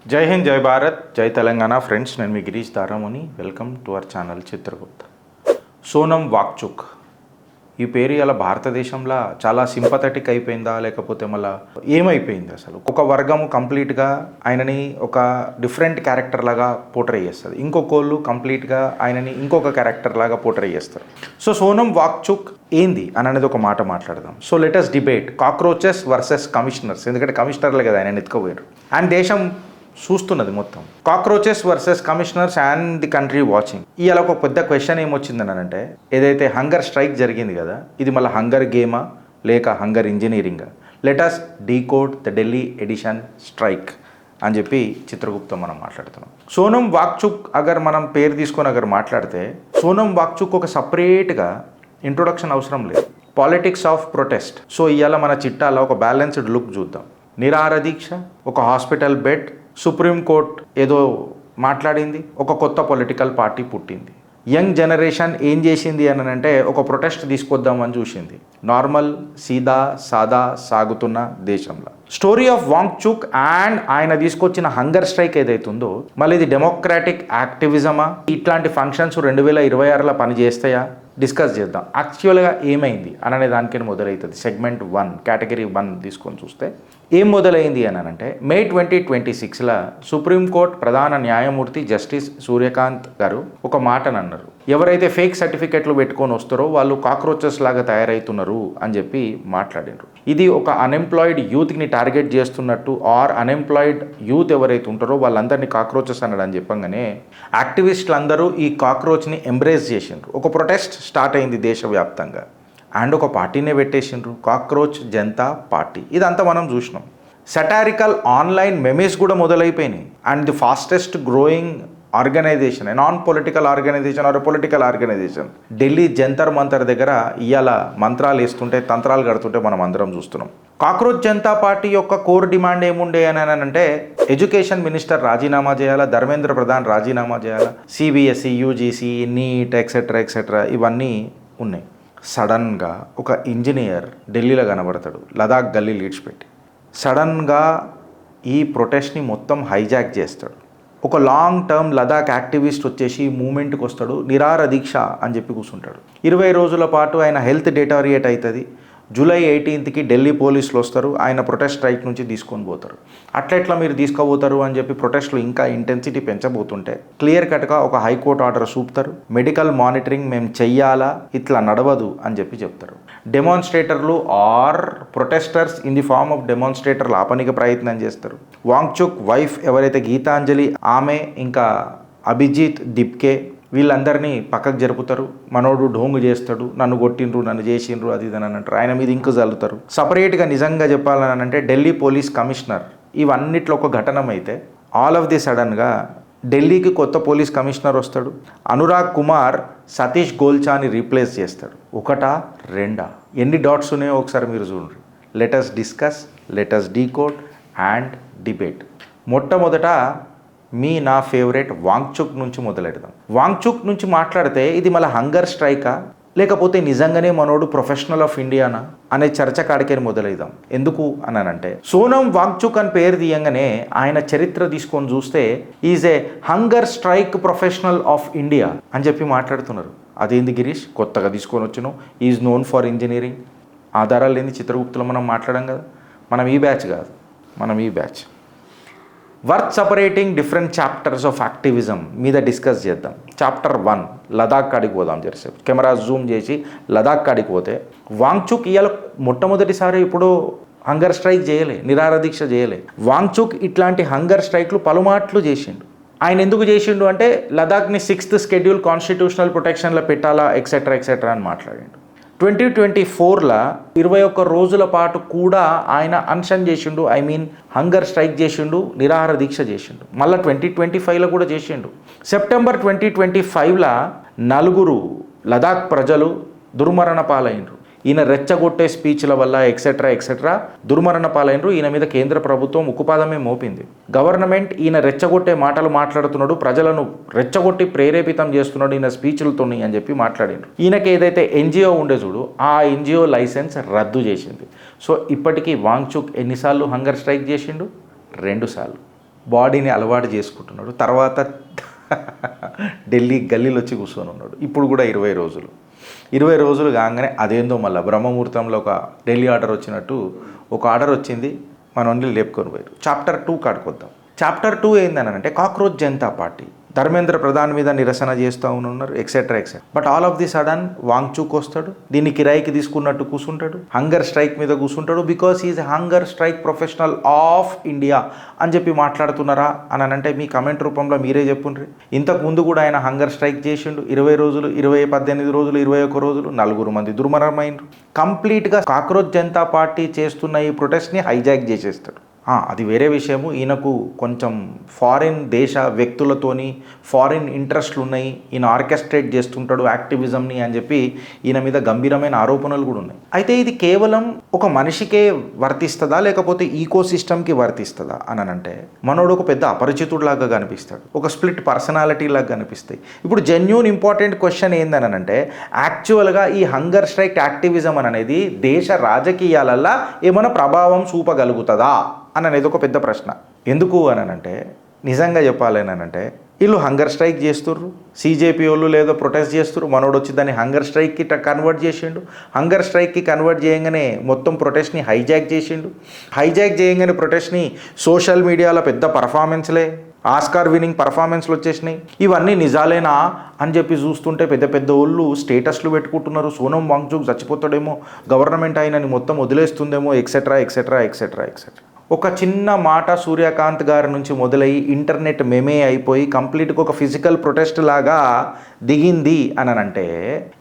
జై హింద్, జై భారత్, జై తెలంగాణ. ఫ్రెండ్స్, నేను మీ Girish Daramuni. Welcome to our channel Chitragupta. Sonam Wangchuk ఈ పేరు ఇలా భారతదేశంలో చాలా సింపథెటిక్ అయిపోయిందా, లేకపోతే మళ్ళీ ఏమైపోయింది? అసలు ఒక వర్గము కంప్లీట్గా ఆయనని ఒక డిఫరెంట్ క్యారెక్టర్ లాగా పోర్ట్రే చేస్తుంది, ఇంకొకళ్ళు కంప్లీట్గా ఆయనని ఇంకొక క్యారెక్టర్ లాగా పోర్ట్రే చేస్తారు. సో సోనం వాంగ్చుక్ ఏంది అని అనేది ఒక మాట మాట్లాడదాం. So let us debate cockroaches versus commissioners. ఎందుకంటే కమిషనర్లే కదా ఆయన ఎత్తుకోపోయారు, అండ్ దేశం చూస్తున్నది మొత్తం. Cockroaches versus commissioners and the country watching. ఇవాళ ఒక పెద్ద క్వశ్చన్ ఏమొచ్చిందని అంటే, ఏదైతే హంగర్ స్ట్రైక్ జరిగింది కదా, ఇది మళ్ళీ హంగర్ గేమా లేక హంగర్ ఇంజనీరింగా? Let us decode the Delhi edition strike అని చెప్పి చిత్రగుప్తం మనం మాట్లాడుతున్నాం. సోనం వాంగ్చుక్ అగర్ మనం పేరు తీసుకొని అగర్ మాట్లాడితే, సోనం వాంగ్చుక్ ఒక సపరేట్గా ఇంట్రొడక్షన్ అవసరం లేదు. Politics of protest. సో ఇవాళ మన చిట్టాలో ఒక బ్యాలెన్స్డ్ లుక్ చూద్దాం. నిరాహార దీక్ష, ఒక హాస్పిటల్ బెడ్, సుప్రీంకోర్టు ఏదో మాట్లాడింది, ఒక కొత్త పొలిటికల్ పార్టీ పుట్టింది. యంగ్ జనరేషన్ ఏం చేసింది అని అంటే, ఒక ప్రొటెస్ట్ తీసుకొద్దామని చూసింది. నార్మల్ సీదా సాదా సాగుతున్న దేశంలో స్టోరీ ఆఫ్ వాంగ్చుక్ అండ్ ఆయన తీసుకొచ్చిన హంగర్ స్ట్రైక్ ఏదైతుందో, మళ్ళీ ఇది డెమోక్రాటిక్ యాక్టివిజమా? ఇట్లాంటి ఫంక్షన్స్ 2026లో పనిచేస్తాయా? డిస్కస్ చేద్దాం. యాక్చువల్గా ఏమైంది అనే దానికైనా మొదలవుతుంది. సెగ్మెంట్ 1 కేటగిరీ 1 తీసుకొని చూస్తే ఏం మొదలైంది అని అంటే, మే 2026లో సుప్రీంకోర్టు ప్రధాన న్యాయమూర్తి జస్టిస్ సూర్యకాంత్ గారు ఒక మాటను అన్నారు. ఎవరైతే ఫేక్ సర్టిఫికెట్లు పెట్టుకొని వస్తారో వాళ్ళు కాక్రోచెస్ లాగా తయారవుతున్నారు అని చెప్పి మాట్లాడినారు. ఇది ఒక అన్ఎంప్లాయిడ్ యూత్ని టార్గెట్ చేస్తున్నట్టు, ఆర్ అన్ఎంప్లాయిడ్ యూత్ ఎవరైతే ఉంటారో వాళ్ళందరినీ కాక్రోచెస్ అన్నాడు అని చెప్పంగానే యాక్టివిస్టులు అందరూ ఈ కాక్రోచ్ని ఎంబ్రేస్ చేసిండ్రు. ఒక ప్రొటెస్ట్ స్టార్ట్ అయింది దేశవ్యాప్తంగా, అండ్ ఒక పార్టీనే పెట్టేసిండ్రు, కాక్రోచ్ జనతా పార్టీ. ఇదంతా మనం చూసినాం. సటారికల్ ఆన్లైన్ మెమేస్ కూడా మొదలైపోయినాయి. And the fastest growing organisation, non political organisation or political organisation, Delhi Jantar Mantar దగ్గర ఇవాళ మంత్రాలు వేస్తుంటే, తంత్రాలు కడుతుంటే మనం అందరం చూస్తున్నాం. కాక్రోచ్ జనతా పార్టీ యొక్క కోర్ డిమాండ్ ఏముండే అని అంటే, ఎడ్యుకేషన్ మినిస్టర్ రాజీనామా చేయాలా, ధర్మేంద్ర ప్రధాన్ రాజీనామా చేయాలా, CBSE, UGC, NEET etcetera etcetera ఇవన్నీ ఉన్నాయి. సడన్గా ఒక ఇంజనీర్ ఢిల్లీలో కనబడతాడు, లదాఖ్ గల్లీ లీడ్స్ పెట్టి. సడన్గా ఈ ప్రొటెస్ట్ని మొత్తం హైజాక్ చేస్తాడు. ఒక లాంగ్ టర్మ్ లదాఖ్ యాక్టివిస్ట్ వచ్చేసి మూమెంట్కి వస్తాడు, నిరాహార దీక్ష అని చెప్పి కూర్చుంటాడు. 20 రోజుల పాటు ఆయన హెల్త్ డెటారియేట్ అవుతుంది. జూలై 18కి ఢిల్లీ పోలీసులు వస్తారు, ఆయన ప్రొటెస్ట్ స్ట్రైక్ నుంచి తీసుకొని పోతారు. అట్లెట్లా మీరు తీసుకుపోతారు అని చెప్పి ప్రొటెస్ట్లు ఇంకా ఇంటెన్సిటీ పెంచబోతుంటే క్లియర్ కట్గా ఒక హైకోర్టు ఆర్డర్ చూపుతారు. మెడికల్ మానిటరింగ్ మేము చెయ్యాలా, ఇట్లా నడవదు అని చెప్పి చెప్తారు. డెమాన్స్ట్రేటర్లు or protesters in the form of డెమాన్స్ట్రేటర్లు ఆపనికి ప్రయత్నం చేస్తారు. వాంగ్చుక్ వైఫ్ ఎవరైతే గీతాంజలి, ఆమె ఇంకా అభిజిత్ దిప్కే వీళ్ళందరినీ పక్కకు జరుపుతారు. మనోడు ఢోంగు చేస్తాడు, నన్ను కొట్టిండ్రు, నన్ను చేసిండ్రు, అది ఇది అని అంటారు. ఆయన మీద ఇంకు చల్లుతారు. సపరేట్గా నిజంగా చెప్పాలని అంటే ఢిల్లీ పోలీస్ కమిషనర్ ఇవన్నిట్లో ఒక ఘటన అయితే, ఆల్ ఆఫ్ ది సడన్గా ఢిల్లీకి కొత్త పోలీస్ కమిషనర్ వస్తాడు. అనురాగ్ కుమార్ సతీష్ గోల్చాని రీప్లేస్ చేస్తాడు. ఒకటా రెండా, ఎన్ని డాట్స్ ఉన్నాయో ఒకసారి మీరు చూడండి. Let us discuss, let us decode and debate. మొట్టమొదట నా ఫేవరెట్ వాంగ్చుక్ నుంచి మొదలెడదాం. వాంగ్చుక్ నుంచి మాట్లాడితే ఇది మళ్ళీ హంగర్ స్ట్రైకా, లేకపోతే నిజంగానే మనోడు ప్రొఫెషనల్ ఆఫ్ ఇండియానా అనే చర్చ కాడికేని మొదలైదాం. ఎందుకు అనంటే, సోనం వాంగ్చుక్ అని పేరు తీయంగానే ఆయన చరిత్ర తీసుకొని చూస్తే is a hunger strike professional of India అని చెప్పి మాట్లాడుతున్నారు. అదేంది గిరీష్, కొత్తగా తీసుకొని వచ్చినావు, ఈజ్ నోన్ ఫర్ ఇంజనీరింగ్. ఆధారాలు లేని చిత్రగుప్తులో మనం మాట్లాడాం కదా. మనం ఈ బ్యాచ్ కాదు, మనం ఈ batch. Worth separating different chapters of activism మీద డిస్కస్ చేద్దాం. చాప్టర్ 1 లదాఖ్ కాడికి పోదాం. జరసేపు కెమెరా జూమ్ చేసి లదాఖ్ కాడికి పోతే, వాంగ్చుక్ ఇవాళ మొట్టమొదటిసారి ఇప్పుడు హంగర్ స్ట్రైక్ చేయలే, నిరాహార దీక్ష చేయలే. వాంగ్చుక్ ఇట్లాంటి హంగర్ స్ట్రైక్లు పలుమాట్లు చేసిండు. ఆయన ఎందుకు చేసిండు అంటే, లదాఖ్ని 6th షెడ్యూల్ కాన్స్టిట్యూషనల్ ప్రొటెక్షన్లో పెట్టాలా ఎక్సెట్రా ఎక్సెట్రా అని మాట్లాడిండు. 2024లో 21 రోజుల పాటు కూడా ఆయన అన్షన్ చేసిండు, హంగర్ స్ట్రైక్ చేసిండు, నిరాహార దీక్ష చేసిండు. మళ్ళీ 2025లో కూడా చేసిండు. సెప్టెంబర్ 2025లో 4 లదాఖ్ ప్రజలు దుర్మరణ పాలైనరు. ఈయన రెచ్చగొట్టే స్పీచ్ల వల్ల ఎక్సెట్రా ఎక్సెట్రా దుర్మరణ పాలైనరు. ఈయన మీద కేంద్ర ప్రభుత్వం ఉక్కుపాదమే మోపింది. గవర్నమెంట్ ఈయన రెచ్చగొట్టే మాటలు మాట్లాడుతున్నాడు, ప్రజలను రెచ్చగొట్టి ప్రేరేపితం చేస్తున్నాడు ఈయన స్పీచ్లతోని అని చెప్పి మాట్లాడినారు. ఈయనకి ఏదైతే ఎన్జిఓ ఉండే చూడు, ఆ ఎన్జిఓ లైసెన్స్ రద్దు చేసింది. సో ఇప్పటికీ వాంగ్చుక్ ఎన్నిసార్లు హంగర్ స్ట్రైక్ చేసిండు? 2 సార్లు. బాడీని అలవాటు చేసుకుంటున్నాడు. తర్వాత ఢిల్లీ గల్లీలో వచ్చి కూర్చొని ఉన్నాడు. ఇప్పుడు కూడా 20 రోజులు కాగానే అదేందో మళ్ళీ బ్రహ్మముహూర్తంలో ఒక ఢిల్లీ ఆర్డర్ వచ్చినట్టు ఒక ఆర్డర్ వచ్చింది, మనల్ని లేపుకొని పోయారు. చాప్టర్ 2 కాడుకొద్దాం. చాప్టర్ 2 ఏందనంటే కాక్రోచ్ జనతా పార్టీ ధర్మేంద్ర ప్రధాన్ మీద నిరసన చేస్తూ ఉన్నారు, et cetera. But all of the sudden Wangchuk వస్తాడు, దీన్ని కిరాయికి తీసుకున్నట్టు కూర్చుంటాడు, హంగర్ స్ట్రైక్ మీద కూర్చుంటాడు. Because is hunger strike professional of India అని చెప్పి మాట్లాడుతున్నారా అని అంటే మీ కమెంట్ రూపంలో మీరే చెప్పుండ్రి. ఇంతకు ముందు కూడా ఆయన హంగర్ స్ట్రైక్ చేసిండు 20 రోజులు, 18 రోజులు, 21 రోజులు, 4 మంది దుర్మరణమైనరు. కంప్లీట్గా కాక్రోచ్ జనతా పార్టీ చేస్తున్న ఈ ప్రొటెస్ట్ని హైజాక్ చేసేస్తాడు. అది వేరే విషయము. ఈయనకు కొంచెం ఫారిన్ దేశ వ్యక్తులతోని ఫారిన్ ఇంట్రెస్ట్లు ఉన్నాయి, ఈయన ఆర్కెస్ట్రేట్ చేస్తుంటాడు యాక్టివిజంని అని చెప్పి ఈయన మీద గంభీరమైన ఆరోపణలు కూడా ఉన్నాయి. అయితే ఇది కేవలం ఒక మనిషికే వర్తిస్తుందా లేకపోతే ఈకో సిస్టమ్కి వర్తిస్తుందా అని అంటే మనోడు ఒక పెద్ద అపరిచితుడిలాగా కనిపిస్తాడు, ఒక స్ప్లిట్ పర్సనాలిటీ లాగా కనిపిస్తాయి. ఇప్పుడు జెన్యూన్ ఇంపార్టెంట్ క్వశ్చన్ ఏందని అంటే యాక్చువల్గా ఈ హంగర్ స్ట్రైక్ యాక్టివిజం అనేది దేశ రాజకీయాలల్లో ఏమైనా ప్రభావం చూపగలుగుతుందా అని అనేది ఒక పెద్ద ప్రశ్న. ఎందుకు అని అంటే నిజంగా చెప్పాలేనంటే వీళ్ళు హంగర్ స్ట్రైక్ చేస్తుర్రు, సీజేపీ వాళ్ళు లేదో ప్రొటెస్ట్ చేస్తుర్రు, మనోడు వచ్చి దాన్ని హంగర్ స్ట్రైక్కి కన్వర్ట్ చేసిండు. హంగర్ స్ట్రైక్కి కన్వర్ట్ చేయగానే మొత్తం ప్రొటెస్ట్ని హైజాక్ చేసిండు. హైజాక్ చేయగానే ప్రొటెస్ట్ని సోషల్ మీడియాలో పెద్ద పర్ఫార్మెన్స్లే, ఆస్కార్ విన్నింగ్ పర్ఫార్మెన్స్లు వచ్చేసినాయి. ఇవన్నీ నిజాలేనా అని చెప్పి చూస్తుంటే పెద్ద పెద్ద వాళ్ళు స్టేటస్లు పెట్టుకుంటున్నారు, సోనం వాంగ్చుక్ చచ్చిపోతాడేమో, గవర్నమెంట్ ఆయనని మొత్తం వదిలేస్తుందేమో, ఎక్సెట్రా. ఒక చిన్న మాట సూర్యకాంత్ గారి నుంచి మొదలయ్యి ఇంటర్నెట్ మెమే అయిపోయి కంప్లీట్గా ఒక ఫిజికల్ ప్రొటెస్ట్ లాగా దిగింది అని అంటే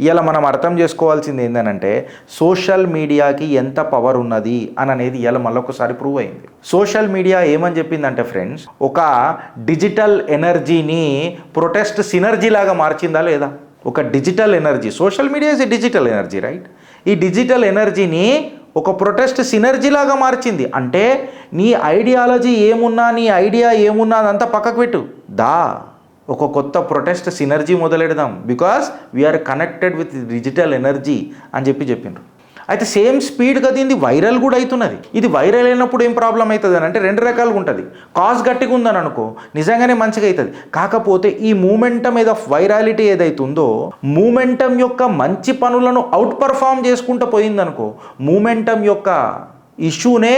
ఇలా మనం అర్థం చేసుకోవాల్సింది ఏంటంటే సోషల్ మీడియాకి ఎంత పవర్ ఉన్నది అని అనేది ఇలా మళ్ళొకసారి ప్రూవ్ అయింది. సోషల్ మీడియా ఏమని చెప్పిందంటే ఫ్రెండ్స్, ఒక డిజిటల్ ఎనర్జీని ప్రొటెస్ట్ సినర్జీ లాగా మార్చిందా లేదా? ఒక digital energy, social media is a digital energy, right? ఈ డిజిటల్ ఎనర్జీని ఒక ప్రొటెస్ట్ సినర్జీ లాగా మార్చింది. అంటే నీ ఐడియాలజీ ఏమున్నా, నీ ఐడియా ఏమున్నా అదంతా పక్కకు పెట్టు, ఒక కొత్త ప్రొటెస్ట్ సినర్జీ మొదలెడదాం, because we are connected with digital energy అని చెప్పిండ్రు. అయితే సేమ్ స్పీడ్గా దీన్ని వైరల్ కూడా అవుతున్నది. ఇది వైరల్ అయినప్పుడు ఏం ప్రాబ్లం అవుతుంది అని అంటే 2 రకాలుగా ఉంటుంది. కాజ్ గట్టిగా ఉందని అనుకో నిజంగానే మంచిగా అవుతుంది. కాకపోతే ఈ మూమెంటం ఏదో వైరాలిటీ ఏదైతుందో మూమెంటం యొక్క మంచి పనులను అవుట్ పర్ఫామ్ చేసుకుంటూ పోయిందనుకో, మూమెంటం యొక్క ఇష్యూనే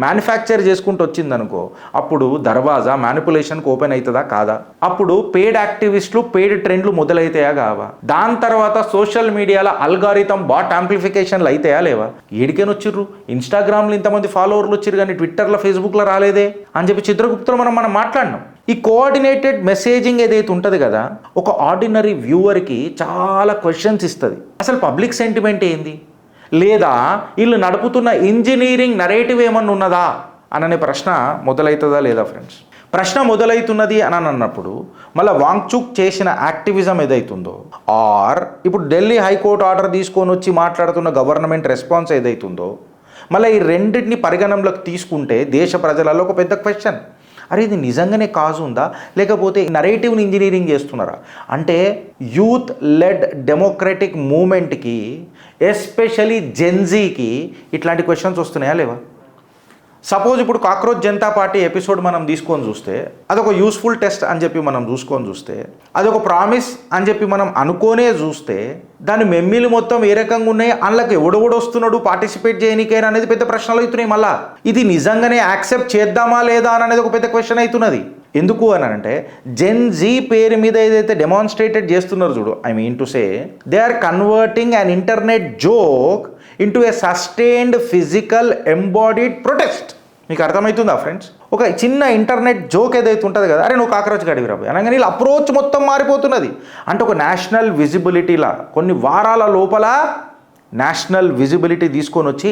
మ్యానుఫ్యాక్చర్ చేసుకుంటూ వచ్చిందనుకో, అప్పుడు దర్వాజా మ్యానిపులేషన్కి ఓపెన్ అవుతుందా కాదా? అప్పుడు పెయిడ్ యాక్టివిస్టులు పెయిడ్ ట్రెండ్లు మొదలైతాయా కావా? దాని తర్వాత సోషల్ మీడియాలో అల్గారిథం బాట్ యాంప్లిఫికేషన్లు అయితాయా లేవా? ఏడికేనొచ్చిర్రు? ఇన్స్టాగ్రామ్లో ఇంతమంది ఫాలోవర్లు వచ్చిర్రు కానీ ట్విట్టర్లో ఫేస్బుక్లో రాలేదే అని చెప్పి చిత్రగుప్తులు మనం మాట్లాడినాం. ఈ కోఆర్డినేటెడ్ మెసేజింగ్ ఏదైతే ఉంటుంది కదా, ఒక ఆర్డినరీ వ్యూవర్కి చాలా క్వశ్చన్స్ ఇస్తుంది. అసలు పబ్లిక్ సెంటిమెంట్ ఏంది, లేదా వీళ్ళు నడుపుతున్న ఇంజనీరింగ్ నరేటివ్ ఏమన్నా ఉన్నదా అనే ప్రశ్న మొదలవుతుందా లేదా ఫ్రెండ్స్? ప్రశ్న మొదలవుతున్నది అని అన్నప్పుడు మళ్ళీ వాంగ్చుక్ చేసిన యాక్టివిజం ఏదైతుందో ఆర్ ఇప్పుడు ఢిల్లీ హైకోర్టు ఆర్డర్ తీసుకొని వచ్చి మాట్లాడుతున్న గవర్నమెంట్ రెస్పాన్స్ ఏదైతుందో మళ్ళీ ఈ రెండింటిని పరిగణనలోకి తీసుకుంటే దేశ ప్రజలలో ఒక పెద్ద క్వశ్చన్, అరే ఇది నిజంగానే కాజ్ ఉందా లేకపోతే నరేటివ్ని ఇంజనీరింగ్ చేస్తున్నారా? అంటే యూత్ లెడ్ డెమోక్రటిక్ మూమెంట్కి ఎస్పెషలీ జెన్జీకి ఇట్లాంటి క్వశ్చన్స్ వస్తున్నాయా లేవా? సపోజ్ ఇప్పుడు కాక్రోచ్ జనతా పార్టీ ఎపిసోడ్ మనం తీసుకొని చూస్తే అదొక యూస్ఫుల్ టెస్ట్ అని చెప్పి మనం చూస్తే అదొక ప్రామిస్ అని చెప్పి మనం అనుకోనే చూస్తే దాని మెమ్మీలు మొత్తం ఏ రకంగా ఉన్నాయి, అందులోకి ఎవడెవడు వస్తున్నాడు పార్టిసిపేట్ చేయనీకైనా అనేది పెద్ద ప్రశ్నలు అవుతున్నాయి. మళ్ళీ ఇది నిజంగానే యాక్సెప్ట్ చేద్దామా లేదా అనేది ఒక పెద్ద క్వశ్చన్ అవుతున్నది. ఎందుకు అని అంటే జెన్ జీ పేరు మీద ఏదైతే డెమాన్స్ట్రేటెడ్ చేస్తున్నారు చూడు, I mean to say they are converting an internet joke into a sustained physical embodied protest. మీకు అర్థమవుతుందా ఫ్రెండ్స్? ఒక చిన్న ఇంటర్నెట్ జోక్ ఏదైతే ఉంటుంది కదా, అరే నువ్వు కాక్రోచ్ గడివి రాబోయే అనగానే వీళ్ళ అప్రోచ్ మొత్తం మారిపోతున్నది. అంటే ఒక నేషనల్ విజిబిలిటీలా కొన్ని వారాల లోపల నేషనల్ విజిబిలిటీ తీసుకొని వచ్చి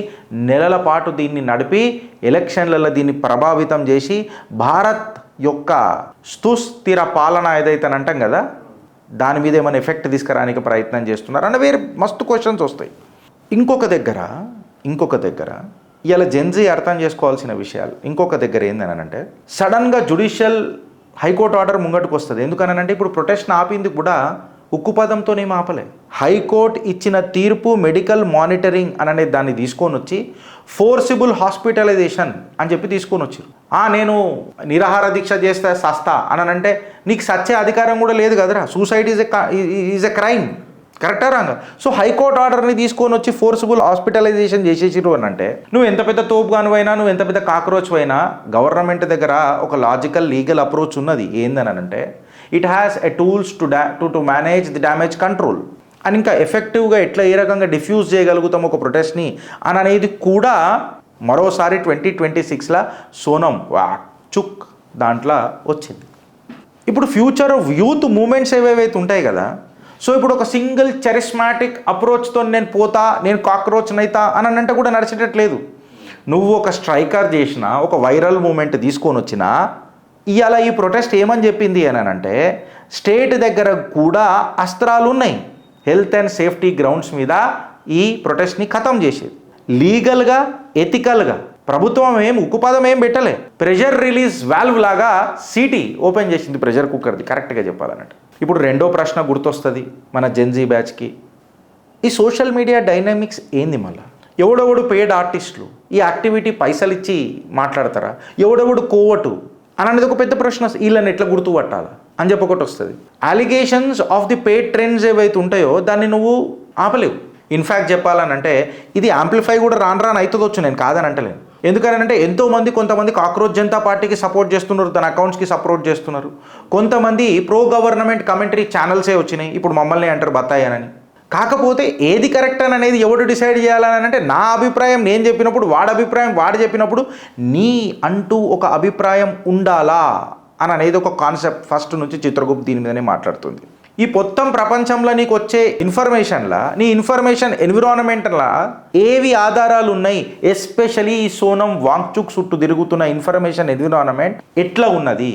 నెలల పాటు దీన్ని నడిపి ఎలక్షన్లలో దీన్ని ప్రభావితం చేసి భారత్ యొక్క సుస్థిర పాలన ఏదైతే అంటాం కదా దాని మీద ఏమైనా ఎఫెక్ట్ తీసుకురానికి ప్రయత్నం చేస్తున్నారు అన్న వేరే మస్తు క్వశ్చన్స్ వస్తాయి. ఇంకొక దగ్గర ఇలా జెన్జీ అర్థం చేసుకోవాల్సిన విషయాలు ఇంకొక దగ్గర ఏందనంటే సడన్గా జ్యుడిషియల్ హైకోర్టు ఆర్డర్ ముంగట్టుకు వస్తుంది. ఎందుకనంటే ఇప్పుడు ప్రొటెస్ట్ ఆపింది కూడా ఉక్కు పదంతోనేం ఆపలే. హైకోర్టు ఇచ్చిన తీర్పు మెడికల్ మానిటరింగ్ అనే దాన్ని తీసుకొని వచ్చి ఫోర్సిబుల్ హాస్పిటలైజేషన్ అని చెప్పి తీసుకొని వచ్చారు. నేను నిరాహార దీక్ష చేస్తే సస్తా అని అంటే నీకు సచ్చే అధికారం కూడా లేదు కదరా. Suicide is a crime. కరెక్టా రాంగా? సో హైకోర్టు ఆర్డర్ని తీసుకొని వచ్చి ఫోర్సిబుల్ హాస్పిటలైజేషన్ చేసేసిరు అని అంటే నువ్వు ఎంత పెద్ద తోపుగానువైనా, నువ్వు ఎంత పెద్ద కాక్రోచ్ అయినా, గవర్నమెంట్ దగ్గర ఒక లాజికల్ లీగల్ అప్రోచ్ ఉన్నది. ఏందని అంటే it has a tools to manage the damage control అని, ఇంకా ఎఫెక్టివ్గా ఎట్లా ఏ రకంగా డిఫ్యూజ్ చేయగలుగుతాం ఒక ప్రొటెస్ట్ని అని అనేది కూడా మరోసారి 2026లో సోనం వాక్చుక్ దాంట్లో వచ్చింది. ఇప్పుడు ఫ్యూచర్ ఆఫ్ యూత్ మూమెంట్స్ ఏవేవైతే ఉంటాయి కదా, సో ఇప్పుడు ఒక సింగిల్ చరిస్మాటిక్ అప్రోచ్తో నేను కాక్రోచ్ నైతా అని అంటే కూడా నడిచేటట్లేదు. నువ్వు ఒక స్ట్రైకర్ చేసిన ఒక వైరల్ మూమెంట్ తీసుకొని వచ్చినా ఇవాళ ఈ ప్రొటెస్ట్ ఏమని చెప్పింది అని అంటే స్టేట్ దగ్గర కూడా అస్త్రాలు ఉన్నాయి. హెల్త్ అండ్ సేఫ్టీ గ్రౌండ్స్ మీద ఈ ప్రొటెస్ట్ని ఖతం చేసేది. లీగల్గా, ఎథికల్గా ప్రభుత్వం ఉక్కుపదం ఏం పెట్టలే. ప్రెషర్ రిలీజ్ వాల్వ్ లాగా సీటీ ఓపెన్ చేసింది, ప్రెషర్ కుక్కర్ది కరెక్ట్గా చెప్పాలన్నట్టు. ఇప్పుడు రెండో ప్రశ్న గుర్తొస్తుంది మన జెన్జీ బ్యాచ్కి, ఈ సోషల్ మీడియా డైనామిక్స్ ఏంది? మళ్ళీ ఎవడెవడు పెయిడ్ ఆర్టిస్టులు ఈ యాక్టివిటీ పైసలు ఇచ్చి మాట్లాడతారా, ఎవడెవడు కోవటు అని అనేది ఒక పెద్ద ప్రశ్న. వీళ్ళని ఎట్లా గుర్తుపట్టాలా అని చెప్పి ఒకటి వస్తుంది. Allegations of the paid trends ఏవైతే ఉంటాయో దాన్ని నువ్వు ఆపలేవు. ఇన్ఫ్యాక్ట్ చెప్పాలనంటే ఇది యాంప్లిఫై కూడా రాను అవుతుందొచ్చు, నేను కాదని అంటలేను. ఎందుకనంటే ఎంతోమంది, కొంతమంది కాక్రోచ్ జనతా పార్టీకి సపోర్ట్ చేస్తున్నారు, తన అకౌంట్స్కి సపోర్ట్ చేస్తున్నారు. కొంతమంది ప్రో గవర్నమెంట్ కమెంటరీ ఛానల్సే వచ్చినాయి, ఇప్పుడు మమ్మల్ని అంటారు బత్తాయనని. కాకపోతే ఏది కరెక్ట్ అని అనేది ఎవడు డిసైడ్ చేయాలని అంటే నా అభిప్రాయం నేను చెప్పినప్పుడు, వాడి అభిప్రాయం వాడు చెప్పినప్పుడు, నీ అంటూ ఒక అభిప్రాయం ఉండాలా అని అనేది ఒక కాన్సెప్ట్ ఫస్ట్ నుంచి చిత్రగుప్త దీని మీదనే మాట్లాడుతుంది. ఈ మొత్తం ప్రపంచంలో నీకు వచ్చే ఇన్ఫర్మేషన్లా, నీ ఇన్ఫర్మేషన్ ఎన్విరాన్మెంట్లా ఏవి ఆధారాలు ఉన్నాయి, ఎస్పెషలీ ఈ సోనం వాంగ్చుక్ చుట్టూ తిరుగుతున్న ఇన్ఫర్మేషన్ ఎన్విరాన్మెంట్ ఎట్లా ఉన్నది,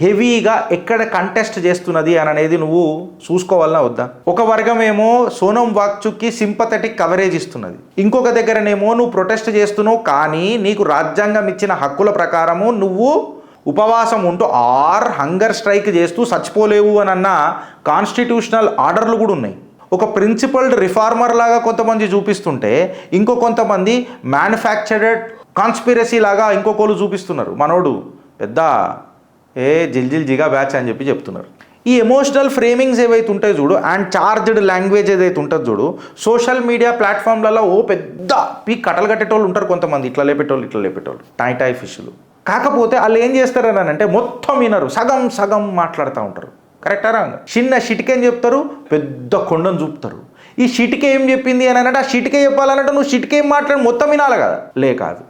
హెవీగా ఎక్కడ కంటెస్ట్ చేస్తున్నది అని అనేది నువ్వు చూసుకోవాలన్నా వద్దా? ఒక వర్గం ఏమో సోనం వాంగ్చుక్కి సింపథెటిక్ కవరేజ్ ఇస్తున్నది, ఇంకొక దగ్గరనేమో నువ్వు ప్రొటెస్ట్ చేస్తున్నావు కానీ నీకు రాజ్యాంగం ఇచ్చిన హక్కుల ప్రకారము నువ్వు ఉపవాసం ఉంటూ హంగర్ స్ట్రైక్ చేస్తూ చచ్చిపోలేవు అని అన్న కాన్స్టిట్యూషనల్ ఆర్డర్లు కూడా ఉన్నాయి. ఒక ప్రిన్సిపల్డ్ రిఫార్మర్ లాగా కొంతమంది చూపిస్తుంటే ఇంకో కొంతమంది మ్యానుఫ్యాక్చర్డ్ కాన్స్పిరసీ లాగా ఇంకొకరు చూపిస్తున్నారు. మనోడు పెద్ద జిల్జిల్ జిగా బ్యాచ్ అని చెప్పి చెప్తున్నారు. ఈ ఎమోషనల్ ఫ్రేమింగ్స్ ఏవైతే ఉంటాయి చూడు, అండ్ చార్జ్డ్ లాంగ్వేజ్ ఏదైతే ఉంటుంది చూడు, సోషల్ మీడియా ప్లాట్ఫామ్లలో పెద్ద కట్టలు కట్టేటోళ్ళు ఉంటారు. కొంతమంది ఇట్లా లేపేటోళ్ళు టాయ్ ఫిష్లు. కాకపోతే వాళ్ళు ఏం చేస్తారని అంటే మొత్తం వినరు, సగం మాట్లాడుతూ ఉంటారు. కరెక్టా రాంగ్? చిన్న షిటికేని చెప్తారు, పెద్ద కొండను చూపుతారు. ఈ షిటికే ఏం చెప్పింది అని అంటే ఆ షిటికే చెప్పాలనంటే నువ్వు షిటికే ఏం మాట్లాడి మొత్తం వినాలి కదా, కాదు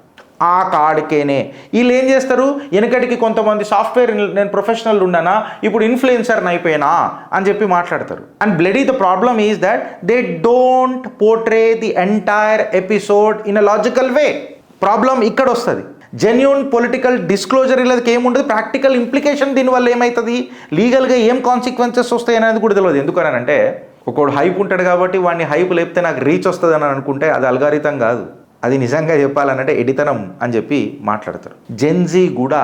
ఆ కాడికేనే. వీళ్ళు ఏం చేస్తారు, వెనకటికి కొంతమంది సాఫ్ట్వేర్ నేను ప్రొఫెషనల్ ఉన్నానా ఇప్పుడు ఇన్ఫ్లుయెన్సర్ని అయిపోయినా అని చెప్పి మాట్లాడతారు. And bloody the problem is that they don't portray the entire episode in a logical way. Problem ఇక్కడ వస్తుంది. జెన్యూన్ పొలిటికల్ డిస్క్లోజర్ ఇలాకి ఏముంటుంది, ప్రాక్టికల్ ఇంప్లికేషన్ దీనివల్ల ఏమవుతుంది, లీగల్గా ఏం కాన్సిక్వెన్సెస్ వస్తాయి అనేది కూడా తెలియదు. ఎందుకని అంటే ఒకడు హైప్ ఉంటాడు కాబట్టి వాడిని హైప్ లేపితే నాకు రీచ్ వస్తుంది అని అనుకుంటే అది అల్గారితం కాదు, అది నిజంగా చెప్పాలనంటే ఎడితనం అని చెప్పి మాట్లాడతారు. జెన్జీ కూడా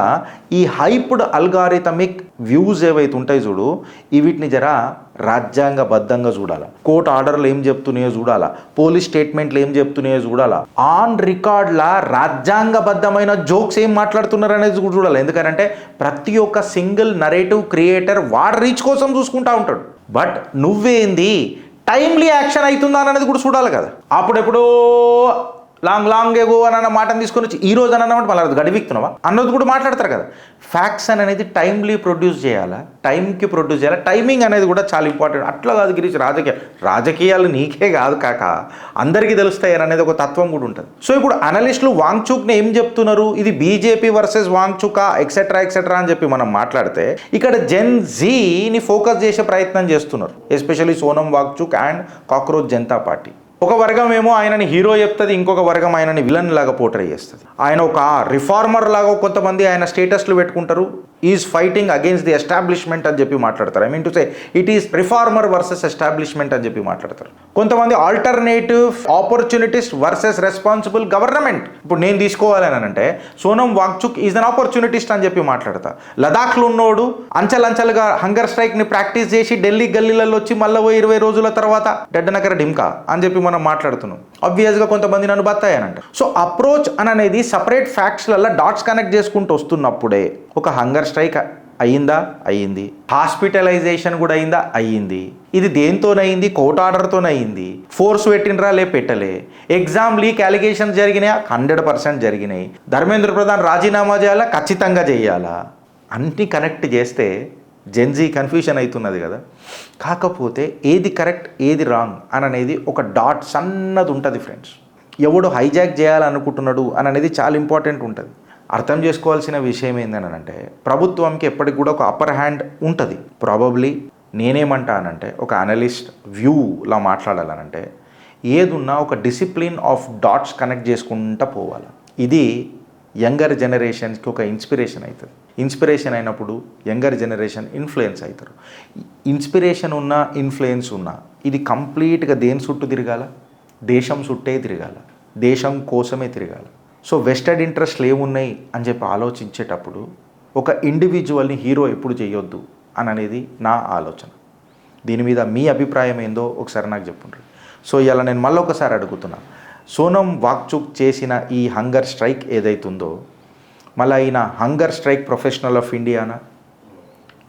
ఈ హైప్డ్ అల్గారిథమిక్ వ్యూస్ ఏవైతే ఉంటాయి చూడు, వీటిని జరా రాజ్యాంగబద్ధంగా చూడాలా, కోర్టు ఆర్డర్లు ఏం చెప్తున్నాయో చూడాలా, పోలీస్ స్టేట్మెంట్లు ఏం చెప్తున్నాయో చూడాలా, ఆన్ రికార్డ్లా రాజ్యాంగబద్ధమైన జోక్స్ ఏం మాట్లాడుతున్నారు అనేది కూడా చూడాలి. ఎందుకంటే ప్రతి ఒక్క సింగిల్ నరేటివ్ క్రియేటర్ వాడి రీచ్ కోసం చూసుకుంటా ఉంటాడు. బట్ నువ్వేంది టైమ్లీ యాక్షన్ అవుతుందా అనేది కూడా చూడాలి కదా. అప్పుడెప్పుడో లాంగ్ ఎగో అన్న మాటను తీసుకొని వచ్చి ఈ రోజు అన్నమాట మళ్ళీ గడివిక్తున్నావా అన్నది కూడా మాట్లాడతారు కదా. ఫ్యాక్ట్స్ అనేది టైమ్లీ ప్రొడ్యూస్ చేయాలా, టైంకి ప్రొడ్యూస్ చేయాలా, టైమింగ్ అనేది కూడా చాలా ఇంపార్టెంట్. అట్లా కాదు గిరీష్, రాజకీయాలు నీకే కాదు కాక అందరికీ తెలుస్తాయి అనేది ఒక తత్వం కూడా ఉంటుంది. సో ఇప్పుడు అనలిస్టులు వాంగ్చుక్ని ఏం చెప్తున్నారు, ఇది బీజేపీ వర్సెస్ వాంగ్చుకా ఎక్సెట్రా అని చెప్పి మనం మాట్లాడితే ఇక్కడ జెన్ జీని ఫోకస్ చేసే ప్రయత్నం చేస్తున్నారు, especially Sonam Wangchuk and cockroach Janata party. ఒక వర్గం ఏమో ఆయనని హీరో చెప్తుంది, ఇంకొక వర్గం ఆయనని విలన్ లాగా పోర్ట్రే చేస్తుంది. ఆయన ఒక రిఫార్మర్ లాగా కొంతమంది ఆయన స్టేటస్లు పెట్టుకుంటారు, is fighting against the establishment అని చెప్పి మాట్లాడతారు. I mean to say it is reformer versus establishment అని చెప్పి మాట్లాడతారు. కొంతమంది ఆల్టర్నేటివ్ ఆపర్చునిటిస్ట్ వర్సెస్ రెస్పాన్సిబుల్ గవర్నమెంట్. ఇప్పుడు నేను తీసుకోవాలని అంటే సోనం వాంగ్చుక్ ఈజ్ అన్ ఆపర్చునిటిస్ట్ అని చెప్పి మాట్లాడతా. లదాఖ్లో ఉన్నోడు అంచెలంచెలుగా హంగర్ స్ట్రైక్ని ప్రాక్టీస్ చేసి ఢిల్లీ గల్లీలలో వచ్చి మళ్ళీ 20 రోజుల తర్వాత డెడ్డనకర డింకా అని చెప్పి మనం మాట్లాడుతున్నాం. ఆబ్వియస్గా కొంతమంది నన్ను బత్తాయనంట. సో అప్రోచ్ అని అనేది సపరేట్ ఫ్యాక్ట్స్లలో డాట్స్ కనెక్ట్ చేసుకుంటూ వస్తున్నప్పుడే ఒక హంగర్ స్ట్రైక్ అయ్యిందా, అయ్యింది. హాస్పిటలైజేషన్ కూడా అయిందా, అయ్యింది. ఇది దేంతోనయింది, కోర్ట్ ఆర్డర్తోనయింది. ఫోర్స్ పెట్టినరా, పెట్టలే. ఎగ్జామ్ లీక్ అలిగేషన్స్ జరిగినాయా, 100% జరిగినాయి. ధర్మేంద్ర ప్రధాన్ రాజీనామా చేయాలా, ఖచ్చితంగా చేయాలా. అన్నీ కనెక్ట్ చేస్తే జెన్జీ కన్ఫ్యూషన్ అవుతున్నది కదా. కాకపోతే ఏది కరెక్ట్ ఏది రాంగ్ అని అనేది ఒక డాట్ సన్నది ఉంటుంది ఫ్రెండ్స్. ఎవడు హైజాక్ చేయాలనుకుంటున్నాడు అని అనేది చాలా ఇంపార్టెంట్ ఉంటుంది. అర్థం చేసుకోవాల్సిన విషయం ఏంటంటే ప్రభుత్వంకి ఎప్పటికి కూడా ఒక అప్పర్ హ్యాండ్ ఉంటుంది. ప్రాబబ్లీ నేనేమంటానంటే ఒక అనలిస్ట్ వ్యూలా మాట్లాడాలనంటే ఏదున్నా ఒక డిసిప్లిన్ ఆఫ్ డాట్స్ కనెక్ట్ చేసుకుంటూ పోవాలి. ఇది యంగర్ జనరేషన్స్కి ఒక ఇన్స్పిరేషన్ అవుతుంది. ఇన్స్పిరేషన్ అయినప్పుడు యంగర్ జనరేషన్ ఇన్ఫ్లుయెన్స్ అవుతారు. ఇన్స్పిరేషన్ ఉన్న ఇన్ఫ్లుయెన్స్ ఉన్న ఇది కంప్లీట్గా దేని చుట్టూ తిరగాల, దేశం చుట్టే తిరగాల, దేశం కోసమే తిరగాల. సో వెస్టెడ్ ఇంట్రెస్ట్లు ఏమున్నాయి అని చెప్పి ఆలోచించేటప్పుడు ఒక ఇండివిజువల్ని హీరో ఎప్పుడు చేయొద్దు అని అనేది నా ఆలోచన. దీని మీద మీ అభిప్రాయం ఏందో ఒకసారి నాకు చెప్పుండ్రి. సో ఇలా నేను మళ్ళీ ఒకసారి అడుగుతున్నా, సోనం వాంగ్చుక్ చేసిన ఈ హంగర్ స్ట్రైక్ ఏదైతుందో మళ్ళీ ఈయన హంగర్ స్ట్రైక్ ప్రొఫెషనల్ ఆఫ్ ఇండియానా,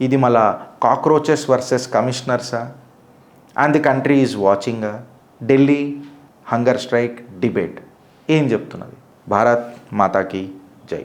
ఇది మళ్ళా కాక్రోచెస్ వర్సెస్ కమిషనర్సా, అండ్ ది కంట్రీ ఈజ్ వాచింగా, ఢిల్లీ హంగర్ స్ట్రైక్ డిబేట్ ఏం చెప్తున్నది? భారత్ మాతాకి జై.